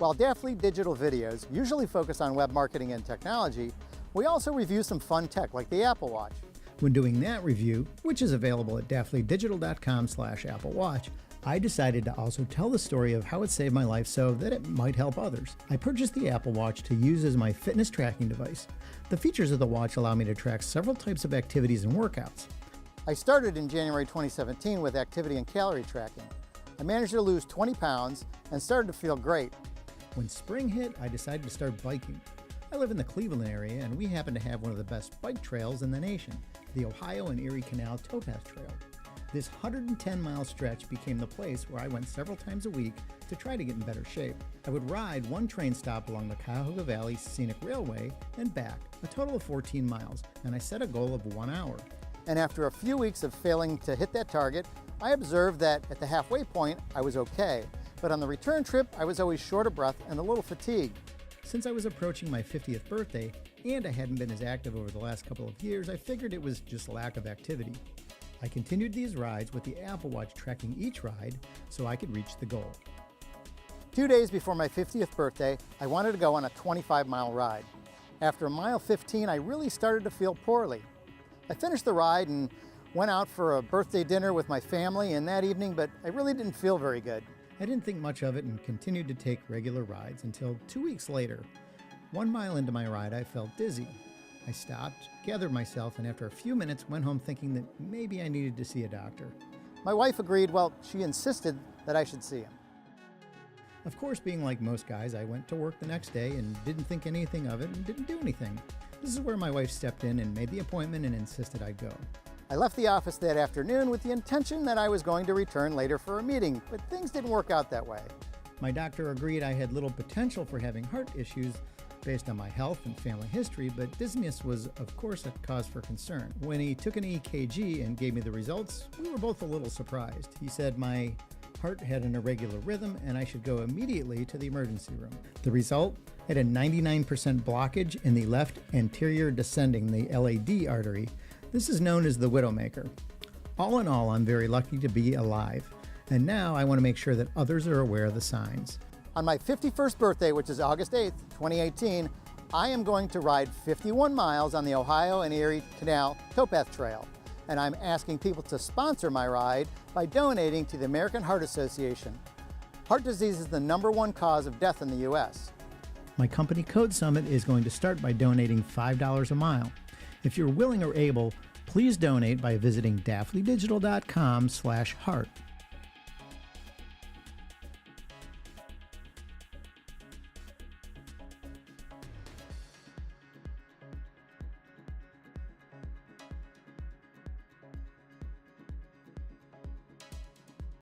While Daftly Digital videos usually focus on web marketing and technology, we also review some fun tech like the Apple Watch. When doing that review, which is available at daftlydigital.com/Apple Watch, I decided to also tell the story of how it saved my life so that it might help others. I purchased the Apple Watch to use as my fitness tracking device. The features of the watch allow me to track several types of activities and workouts. I started in January 2017 with activity and calorie tracking. I managed to lose 20 pounds and started to feel great. When spring hit, I decided to start biking. I live in the Cleveland area, and we happen to have one of the best bike trails in the nation, the Ohio and Erie Canal Towpath Trail. This 110-mile stretch became the place where I went several times a week to try to get in better shape. I would ride one train stop along the Cuyahoga Valley Scenic Railway and back, a total of 14 miles, and I set a goal of 1 hour. And after a few weeks of failing to hit that target, I observed that at the halfway point, I was okay. But on the return trip, I was always short of breath and a little fatigued. Since I was approaching my 50th birthday, and I hadn't been as active over the last couple of years, I figured it was just lack of activity. I continued these rides with the Apple Watch tracking each ride so I could reach the goal. 2 days before my 50th birthday, I wanted to go on a 25-mile ride. After mile 15, I really started to feel poorly. I finished the ride and went out for a birthday dinner with my family in that evening, but I really didn't feel very good. I didn't think much of it and continued to take regular rides until 2 weeks later. 1 mile into my ride, I felt dizzy. I stopped, gathered myself, and after a few minutes went home thinking that maybe I needed to see a doctor. My wife agreed. Well, she insisted that I should see him. Of course, being like most guys, I went to work the next day and didn't think anything of it and didn't do anything. This is where my wife stepped in and made the appointment and insisted I go. I left the office that afternoon with the intention that I was going to return later for a meeting, but things didn't work out that way. My doctor agreed I had little potential for having heart issues based on my health and family history, but dizziness was, of course, a cause for concern. When he took an EKG and gave me the results, we were both a little surprised. He said my heart had an irregular rhythm and I should go immediately to the emergency room. The result had a 99% blockage in the left anterior descending, the LAD artery. This is known as the Widowmaker. All in all, I'm very lucky to be alive, and now I want to make sure that others are aware of the signs. On my 51st birthday, which is August 8th, 2018, I am going to ride 51 miles on the Ohio and Erie Canal Towpath Trail, and I'm asking people to sponsor my ride by donating to the American Heart Association. Heart disease is the #1 cause of death in the U.S. My company Code Summit is going to start by donating $5 a mile. If you're willing or able, please donate by visiting daftlydigital.com/heart.